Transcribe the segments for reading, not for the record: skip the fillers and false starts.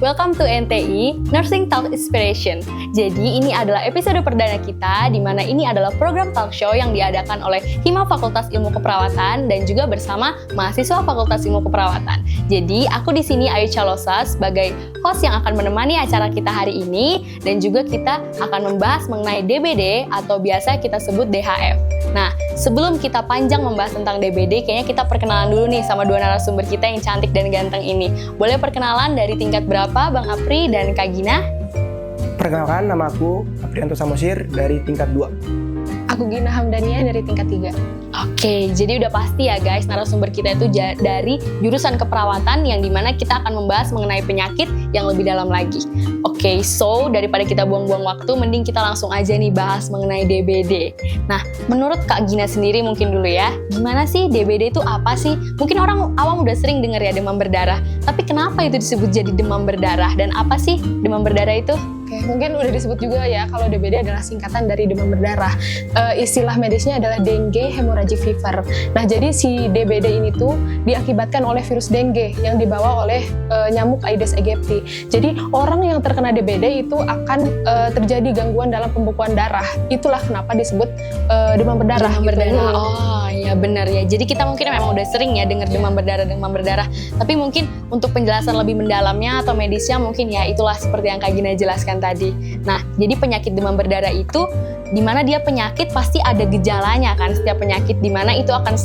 welcome to NTI Nursing Talk Inspiration. Jadi ini adalah episode perdana kita, di mana ini adalah program talk show yang diadakan oleh Hima Fakultas Ilmu Keperawatan dan juga bersama mahasiswa Fakultas Ilmu Keperawatan. Jadi aku di sini Ayu Calosa sebagai host yang akan menemani acara kita hari ini, dan juga kita akan membahas mengenai DBD atau biasa kita sebut DHF. Nah, sebelum kita panjang membahas tentang DBD, kayaknya kita perkenalan dulu nih sama dua narasumber kita yang cantik dan ganteng ini. Boleh perkenalan dari tingkat berapa, Bang Apri dan Kak Gina? Perkenalkan, nama aku Aprianto Samosir dari tingkat 2. Aku Gina Hamdania dari tingkat 3. Oke, jadi udah pasti ya guys, narasumber kita itu dari jurusan keperawatan yang dimana kita akan membahas mengenai penyakit yang lebih dalam lagi. Oke, so daripada kita buang-buang waktu, mending kita langsung aja nih bahas mengenai DBD. Nah, menurut Kak Gina sendiri mungkin dulu ya, gimana sih DBD itu apa sih? Mungkin orang awam udah sering dengar ya demam berdarah, tapi kenapa itu disebut jadi demam berdarah? Dan apa sih demam berdarah itu? Oke, mungkin udah disebut juga ya kalau DBD adalah singkatan dari demam berdarah. Istilah medisnya adalah dengue hemorrhagic fever. Nah, jadi si DBD ini tuh diakibatkan oleh virus dengue yang dibawa oleh nyamuk Aedes aegypti. Jadi orang yang terkena DBD itu akan terjadi gangguan dalam pembekuan darah. Itulah kenapa disebut demam berdarah. Demam berdarah. Gitu. Oh, ya benar ya. Jadi kita mungkin memang udah sering ya dengar demam berdarah. Tapi mungkin untuk penjelasan lebih mendalamnya atau medisnya mungkin ya itulah seperti yang Kak Gina jelaskan tadi. Nah, jadi penyakit demam berdarah itu di mana dia penyakit pasti ada gejalanya kan, setiap penyakit di mana itu akan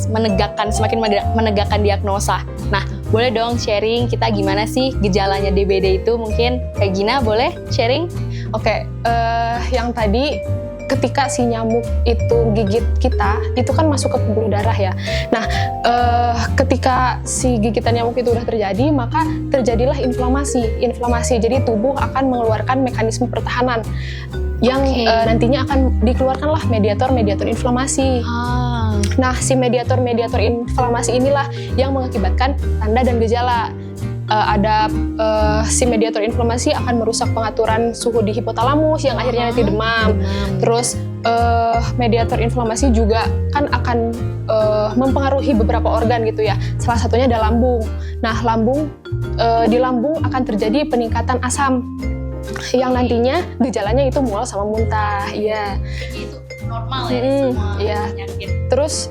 semakin menegakkan diagnosa. Nah, boleh dong sharing kita gimana sih gejalanya DBD itu, mungkin Kak Gina boleh sharing? Oke, yang tadi ketika si nyamuk itu gigit kita, itu kan masuk ke pembuluh darah ya. Nah, ketika si gigitan nyamuk itu udah terjadi, maka terjadilah inflamasi. Jadi tubuh akan mengeluarkan mekanisme pertahanan yang nantinya akan dikeluarkanlah mediator inflamasi. Nah, si mediator inflamasi inilah yang mengakibatkan tanda dan gejala. Si mediator inflamasi akan merusak pengaturan suhu di hipotalamus yang akhirnya nanti demam. Terus mediator inflamasi juga kan akan mempengaruhi beberapa organ gitu ya. Salah satunya adalah lambung. Nah, di lambung akan terjadi peningkatan asam yang nantinya gejalanya itu mual sama muntah. Iya. Itu normal ya semua penyakit. Terus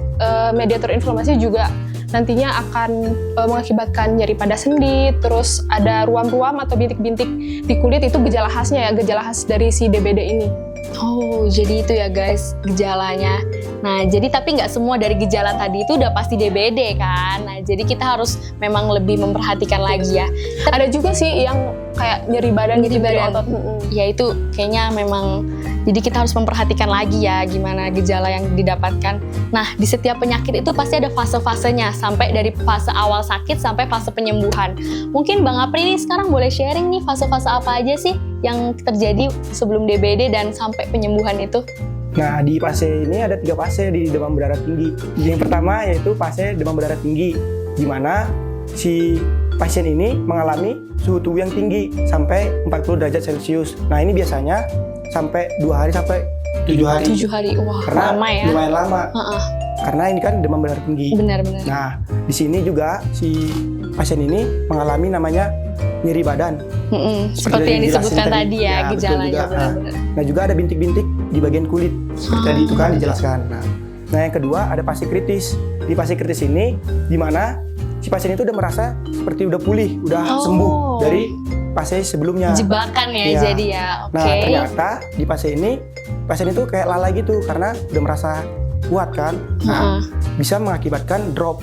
mediator inflamasi juga nantinya akan mengakibatkan nyeri pada sendi, terus ada ruam-ruam atau bintik-bintik di kulit, itu gejala khasnya ya, gejala khas dari si DBD ini. Oh, jadi itu ya guys gejalanya. Nah, jadi tapi nggak semua dari gejala tadi itu udah pasti DBD kan. Nah, jadi kita harus memang lebih memperhatikan lagi ya. Ada juga sih yang kayak nyeri badan gitu dari otot. Ya itu kayaknya memang, jadi kita harus memperhatikan lagi ya gimana gejala yang didapatkan. Nah, di setiap penyakit itu pasti ada fase-fasenya, sampai dari fase awal sakit sampai fase penyembuhan. Mungkin Bang Apri nih sekarang boleh sharing nih fase-fase apa aja sih yang terjadi sebelum DBD dan sampai penyembuhan itu? Nah, di fase ini ada 3 fase di demam berdarah tinggi. Yang pertama yaitu fase demam berdarah tinggi, di mana si pasien ini mengalami suhu tubuh yang tinggi sampai 40 derajat Celcius. Nah, ini biasanya sampai 2 hari sampai 7 hari. 7 hari, wah Karena lama ya. lumayan lama. Karena ini kan demam berdarah tinggi. Benar-benar. Nah, di sini juga si pasien ini mengalami namanya nyeri badan. Seperti yang disebutkan tadi ya gejalanya. Benar-benar. Nah, juga ada bintik-bintik di bagian kulit. Seperti tadi itu kan dijelaskan. Nah, yang kedua ada fase kritis. Di fase kritis ini di mana si pasien itu udah merasa seperti udah pulih, udah sembuh dari fase sebelumnya. Jebakan ya, jadi ya. Nah, ternyata di fase ini pasien itu kayak lalai gitu karena udah merasa kuat kan. Nah, bisa mengakibatkan drop.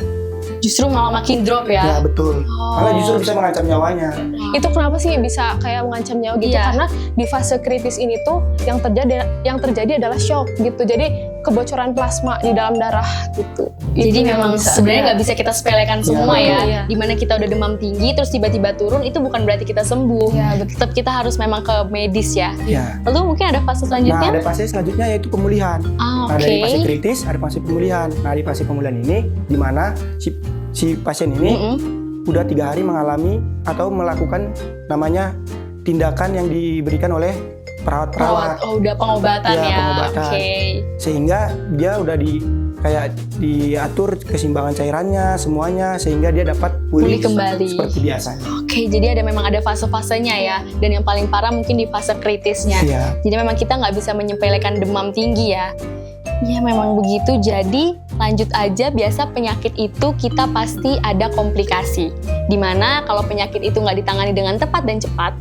Justru malah makin drop ya? Ya, betul. Malah justru bisa mengancam nyawanya. Itu kenapa sih bisa kayak mengancam nyawa gitu? Iya. Karena di fase kritis ini tuh yang terjadi adalah shock gitu. Jadi kebocoran plasma di dalam darah gitu. Jadi memang sebenarnya nggak bisa kita sepelekan semua ya. Iya. Dimana kita udah demam tinggi terus tiba-tiba turun, itu bukan berarti kita sembuh. Ya, tetap kita harus memang ke medis ya. Ya. Lalu mungkin ada fase selanjutnya? Nah, ada fase selanjutnya yaitu pemulihan. Nah, dari fase kritis ada fase pemulihan. Nah, di fase pemulihan ini di mana si pasien ini udah 3 hari mengalami atau melakukan namanya tindakan yang diberikan oleh perawat-perawat. Oh, udah pengobatan Iya, ya. pengobatan. Oke. Sehingga dia udah kayak diatur keseimbangan cairannya semuanya sehingga dia dapat Pulih kembali. seperti biasanya. Oke, jadi memang ada fase-fasenya ya. Dan yang paling parah mungkin di fase kritisnya. Iya. Jadi memang kita nggak bisa menyepelekan demam tinggi ya. Ya memang begitu. Jadi lanjut aja, biasa penyakit itu kita pasti ada komplikasi. Dimana kalau penyakit itu nggak ditangani dengan tepat dan cepat,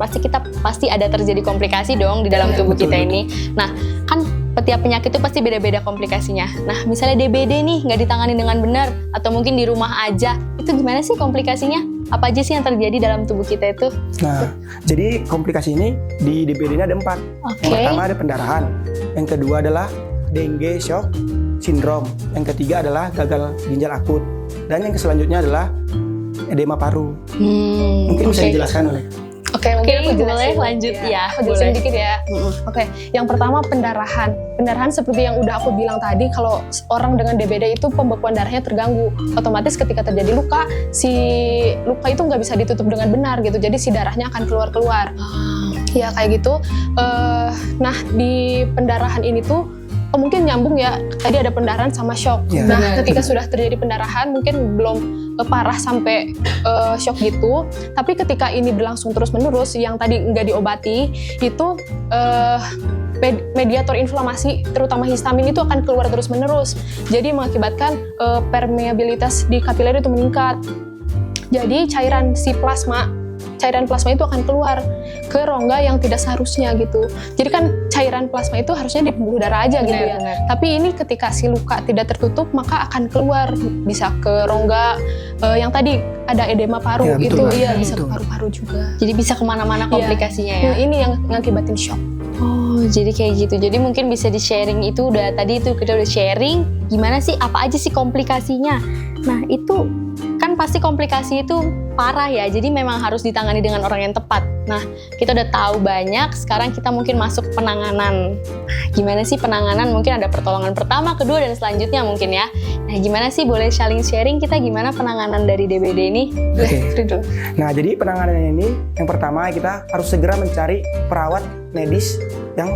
pasti ada terjadi komplikasi dong di dalam tubuh betul, kita betul. ini. Nah, kan setiap penyakit itu pasti beda-beda komplikasinya. Nah, misalnya DBD nih nggak ditangani dengan benar, atau mungkin di rumah aja, itu gimana sih komplikasinya? Apa aja sih yang terjadi dalam tubuh kita itu? Nah, jadi komplikasi ini di DBD ini ada 4. Oke. Yang pertama ada pendarahan, yang kedua adalah dengue shock syndrome, yang ketiga adalah gagal ginjal akut, dan yang selanjutnya adalah edema paru. Mungkin bisa oke. dijelaskan oleh. Oke, Oke, mungkin aku jelasin. boleh lanjut ya. Aku jelasin Boleh. dikit ya. Oke, yang pertama pendarahan. Pendarahan seperti yang udah aku bilang tadi, kalau orang dengan DBD itu pembekuan darahnya terganggu. Otomatis ketika terjadi luka, si luka itu nggak bisa ditutup dengan benar gitu. Jadi si darahnya akan keluar-keluar. Ya kayak gitu. Nah di pendarahan ini tuh mungkin nyambung ya. Tadi ada pendarahan sama shock. Ya. Nah Benar. ketika sudah terjadi pendarahan mungkin belum parah sampai shock gitu. Tapi ketika ini berlangsung terus-menerus, yang tadi nggak diobati, itu mediator inflamasi, terutama histamin itu akan keluar terus-menerus. Jadi mengakibatkan permeabilitas di kapiler itu meningkat. Jadi cairan plasma itu akan keluar ke rongga yang tidak seharusnya gitu. Jadi kan cairan plasma itu harusnya di pembuluh darah aja gitu ya. Benar. Tapi ini ketika si luka tidak tertutup maka akan keluar, bisa ke rongga yang tadi ada edema paru Ya, itu betul, Mbak. iya bisa ke Betul. paru-paru juga. Jadi bisa kemana-mana komplikasinya ya. Nah, ini yang ngakibatin shock. Oh, jadi kayak gitu. Jadi mungkin bisa di-sharing itu tadi itu kita udah sharing gimana sih, apa aja sih komplikasinya. Nah, itu kan pasti komplikasi itu parah ya. Jadi memang harus ditangani dengan orang yang tepat. Nah, kita udah tahu banyak, sekarang kita mungkin masuk penanganan. Gimana sih penanganan? Mungkin ada pertolongan pertama, kedua, dan selanjutnya mungkin ya. Nah, gimana sih, boleh saling sharing kita gimana penanganan dari DBD ini? Oke. Ridho. Nah, jadi penanganannya ini yang pertama kita harus segera mencari perawat medis yang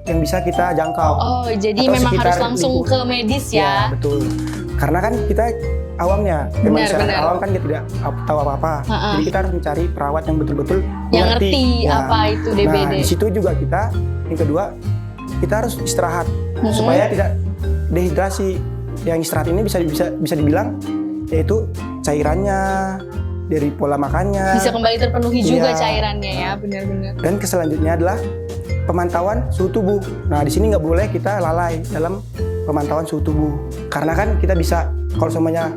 yang bisa kita jangkau. Oh, jadi Atau memang sekitar harus langsung lingkungan. ke medis Ya, ya. betul. Karena kan kita awamnya, Benar, masyarakat benar. awam kan kita tidak tahu apa-apa. Ha-ha. Jadi kita harus mencari perawat yang betul-betul Yang ngerti Ya. apa itu DBD. Nah, di situ juga yang kedua, kita harus istirahat Mhm. supaya tidak dehidrasi. Yang istirahat ini bisa dibilang yaitu cairannya, dari pola makannya. Bisa kembali terpenuhi juga Iya. cairannya ya, benar-benar. Dan selanjutnya adalah pemantauan suhu tubuh. Nah, di sini nggak boleh kita lalai dalam pemantauan suhu tubuh. Karena kan kita bisa, kalau semuanya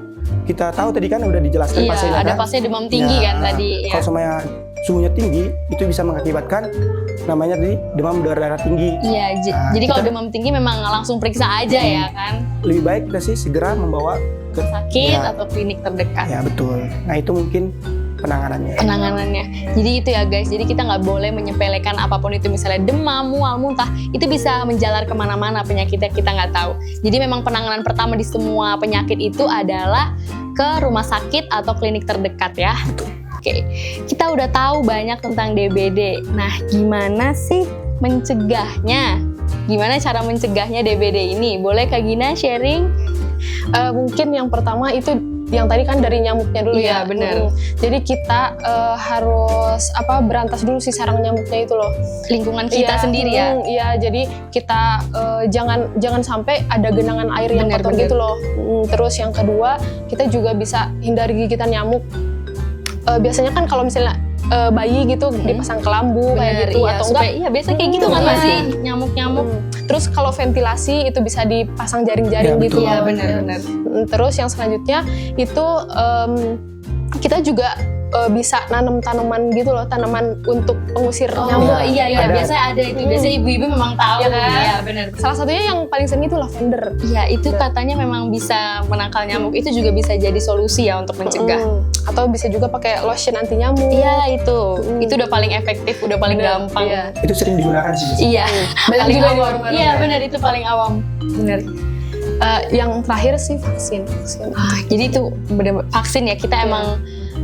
kita tahu tadi kan udah dijelaskan Iya, pasiennya ada kan. pasien demam tinggi Ya, kan tadi. Ya. Kalau semuanya suhunya tinggi, itu bisa mengakibatkan namanya tadi demam berdarah tinggi. Iya, Nah, jadi kalau kita- demam tinggi memang langsung periksa aja ya kan, Lebih baik kita sih segera membawa ke sakit Ya. atau klinik terdekat. Ya, betul. Nah, itu mungkin penanganannya. Penanganannya. Jadi itu ya guys, jadi kita nggak boleh menyepelekan apapun itu, misalnya demam, mual, muntah, itu bisa menjalar kemana-mana penyakitnya kita nggak tahu. Jadi memang penanganan pertama di semua penyakit itu adalah ke rumah sakit atau klinik terdekat ya. Oke, kita udah tahu banyak tentang DBD. Nah, gimana sih mencegahnya? Gimana cara mencegahnya DBD ini? Boleh Kak Gina sharing? Mungkin yang pertama itu yang tadi kan dari nyamuknya dulu Iya, ya. benar. Jadi kita harus berantas dulu si sarang nyamuknya itu loh. Lingkungan kita sendiri ya. Iya, jadi kita jangan sampai ada genangan air yang Benar, kotor benar. gitu loh. Terus yang kedua, kita juga bisa hindari gigitan nyamuk. Biasanya kan kalau misalnya bayi gitu dipasang kelambu kayak gitu iya, atau supaya, enggak. iya biasa kayak gitu kan Iya. masih nyamuk-nyamuk. Terus kalau ventilasi itu bisa dipasang jaring-jaring Ya, gitu. betul. Iya, benar-benar. Terus yang selanjutnya itu kita juga bisa nanam tanaman gitu loh, tanaman untuk pengusir nyamuk. iya iya, Ada. biasanya ada itu. Biasanya ibu-ibu memang tahu. Iya kan? Iya, benar. Salah satunya yang paling sering itu lavender. Iya, itu katanya memang bisa menangkal nyamuk. Itu juga bisa jadi solusi ya untuk mencegah. Atau bisa juga pakai lotion anti nyamuk. Iya, itu. Itu udah paling efektif, udah paling Bener, gampang. iya. Itu sering digunakan sih. Iya, Banyak paling juga di awam. warung-warung. Iya, benar, itu paling awam. Benar. Yang terakhir sih vaksin. Jadi itu bener vaksin ya, kita emang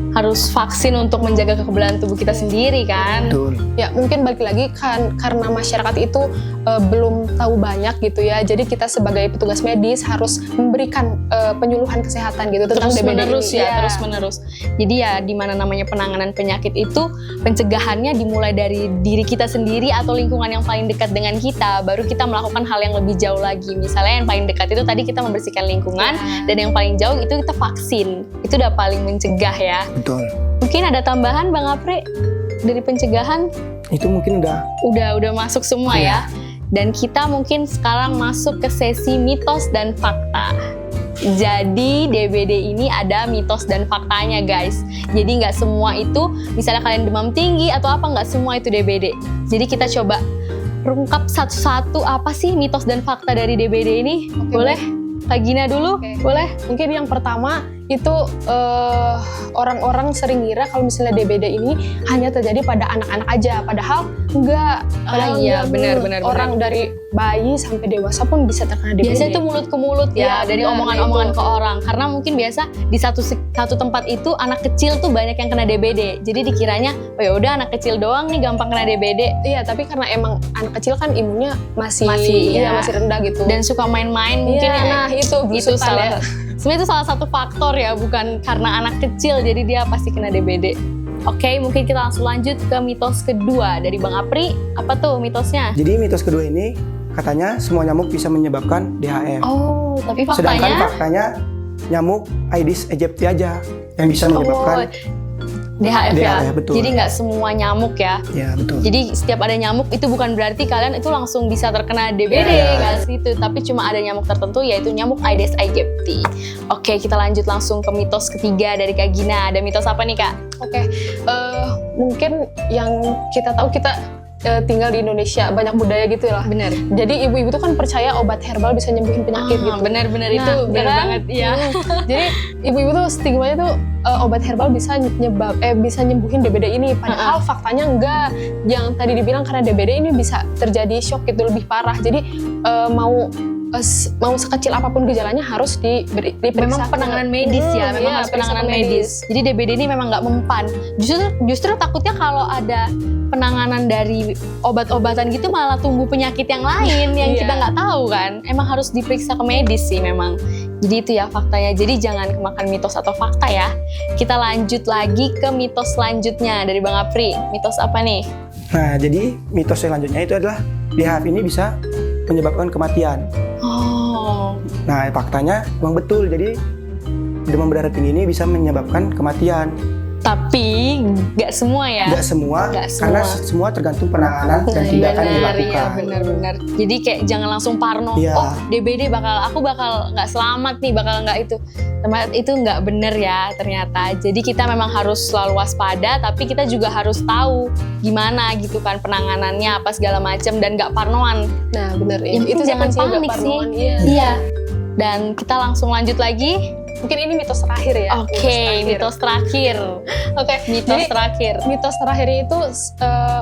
harus vaksin untuk menjaga kekebalan tubuh kita sendiri kan. Betul. Ya mungkin balik lagi kan karena masyarakat itu belum tahu banyak gitu ya. Jadi kita sebagai petugas medis harus memberikan penyuluhan kesehatan gitu tentang Terus DBD menerus ini. ya, terus menerus. Jadi ya di mana namanya penanganan penyakit itu pencegahannya dimulai dari diri kita sendiri atau lingkungan yang paling dekat dengan kita, baru kita melakukan hal yang lebih jauh lagi. Misalnya yang paling dekat itu tadi kita membersihkan lingkungan, dan yang paling jauh itu kita vaksin. Itu udah paling mencegah ya. Betul. Mungkin ada tambahan Bang Apri dari pencegahan? Itu mungkin Udah masuk semua ya. Dan kita mungkin sekarang masuk ke sesi mitos dan fakta. Jadi DBD ini ada mitos dan faktanya guys. Jadi nggak semua itu, misalnya kalian demam tinggi atau apa, nggak semua itu DBD. Jadi kita coba rungkap satu-satu apa sih mitos dan fakta dari DBD ini. Oke, Boleh? Kak Gina dulu? Oke. Boleh? Mungkin yang pertama itu orang-orang sering ngira kalau misalnya DBD ini hanya terjadi pada anak-anak aja, padahal enggak. Padahal iya, enggak, benar. Orang dari bayi sampai dewasa pun bisa terkena DBD. Biasanya itu mulut ke mulut ya, Iya, dari benar, omongan-omongan itu. ke orang. Karena mungkin biasa di satu tempat itu anak kecil tuh banyak yang kena DBD. Jadi dikiranya, oh ya udah anak kecil doang nih gampang kena DBD. Iya, tapi karena emang anak kecil kan imunnya masih Masih, iya. masih rendah gitu. Dan suka main-main mungkin Iya, ya. nah itu belusukan salah. ya. Sebenarnya itu salah satu faktor ya, bukan karena anak kecil jadi dia pasti kena DBD. Oke, mungkin kita langsung lanjut ke mitos kedua dari Bang Apri. Apa tuh mitosnya? Jadi mitos kedua ini katanya semua nyamuk bisa menyebabkan DHF. Oh, tapi Sedangkan faktanya faktanya nyamuk Aedes aegypti aja yang bisa menyebabkan DHF ya. DHF, betul. Jadi nggak semua nyamuk ya. ya betul. Jadi setiap ada nyamuk itu bukan berarti kalian itu langsung bisa terkena DBD, Iya. nggak situ. Tapi cuma ada nyamuk tertentu yaitu nyamuk Aedes aegypti. Oke, kita lanjut langsung ke mitos ketiga dari Kak Gina. Ada mitos apa nih Kak? Oke, mungkin yang kita tahu kita tinggal di Indonesia, banyak budaya gitu lah. Bener. Jadi ibu-ibu tuh kan percaya obat herbal bisa nyembuhin penyakit gitu. Bener-bener Nah, itu bener kan? banget. Iya. Jadi ibu-ibu tuh stigmanya tuh obat herbal bisa bisa nyembuhin DBD ini. Padahal faktanya enggak. Yang tadi dibilang karena DBD ini bisa terjadi shock itu lebih parah. Jadi mau sekecil apapun gejalanya harus diperiksa. Memang penanganan medis ya, memang Iya, harus penanganan periksa medis. Jadi DBD ini memang nggak mempan. Justru takutnya kalau ada penanganan dari obat-obatan gitu malah tumbuh penyakit yang lain yang Iya. kita nggak tahu kan. Emang harus diperiksa ke medis sih memang. Jadi itu ya faktanya. Jadi jangan kemakan mitos atau fakta ya. Kita lanjut lagi ke mitos selanjutnya dari Bang Apri. Mitos apa nih? Nah, jadi mitos selanjutnya itu adalah DHF ini bisa menyebabkan kematian. Oh, Nah, faktanya memang betul. Jadi demam berdarah tinggi ini bisa menyebabkan kematian. tapi nggak semua ya. Nggak semua, Nggak semua. karena semua tergantung penanganan dan tindakan yang Benar, dilakukan. iya, benar. Jadi kayak jangan langsung parno. Iya. Oh, DBD aku bakal nggak selamat nih, bakal nggak itu. Teman itu nggak bener ya ternyata. Jadi kita memang harus selalu waspada, tapi kita juga harus tahu gimana gitu kan penanganannya apa segala macam dan nggak parnoan. Nah, benar Yang itu penting jangan sih, nggak panik sih. parnoan, iya. Iya. Dan kita langsung lanjut lagi. Mungkin ini mitos terakhir ya. Oke, mitos terakhir. Oke, Mitos jadi terakhir. mitos terakhir itu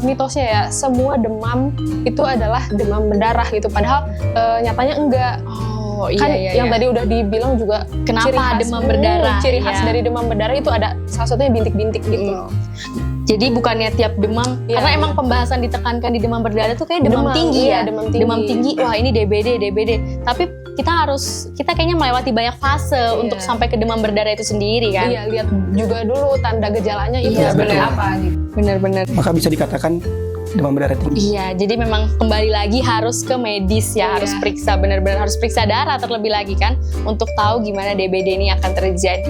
mitosnya ya semua demam itu adalah demam berdarah gitu. Padahal nyatanya enggak. Oh Kan yang tadi udah dibilang juga Kenapa ciri khas, demam berdarah? Ciri khas Iya. dari demam berdarah itu ada salah satunya bintik-bintik gitu. Jadi bukannya tiap demam, Iya, karena iya. emang pembahasan ditekankan di demam berdarah tuh kayak demam, Demam, tinggi iya, ya. demam tinggi. Demam tinggi, wah ini DBD. Tapi kita kayaknya melewati banyak fase untuk sampai ke demam berdarah itu sendiri kan. Iya, lihat juga dulu tanda gejalanya itu Iya, seperti betul. apa gitu. Bener-bener. Maka bisa dikatakan demam berdarah tinggi. Iya, jadi memang kembali lagi harus ke medis ya, Iya. harus periksa benar-benar harus periksa darah terlebih lagi kan untuk tahu gimana DBD ini akan terjadi.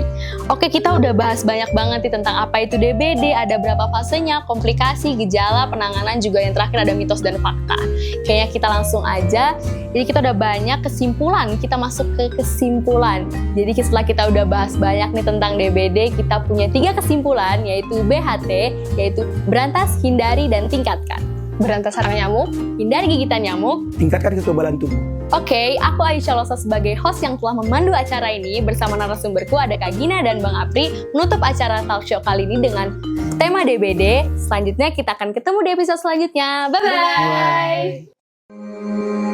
Oke, kita udah bahas banyak banget nih tentang apa itu DBD, ada berapa fasenya, komplikasi, gejala, penanganan, juga yang terakhir ada mitos dan fakta. Kayaknya kita langsung aja. Jadi kita udah banyak kesimpulan, kita masuk ke kesimpulan. Jadi setelah kita udah bahas banyak nih tentang DBD, kita punya 3 kesimpulan yaitu BHT, yaitu berantas, hindari, dan tingkatkan. Berantas sarang nyamuk. Hindari gigitan nyamuk. Tingkatkan kekebalan tubuh. Oke, aku Aisyah Losa sebagai host yang telah memandu acara ini bersama narasumberku ada Kak Gina dan Bang Apri menutup acara talk show kali ini dengan tema DBD. Selanjutnya kita akan ketemu di episode selanjutnya. Bye-bye! Bye.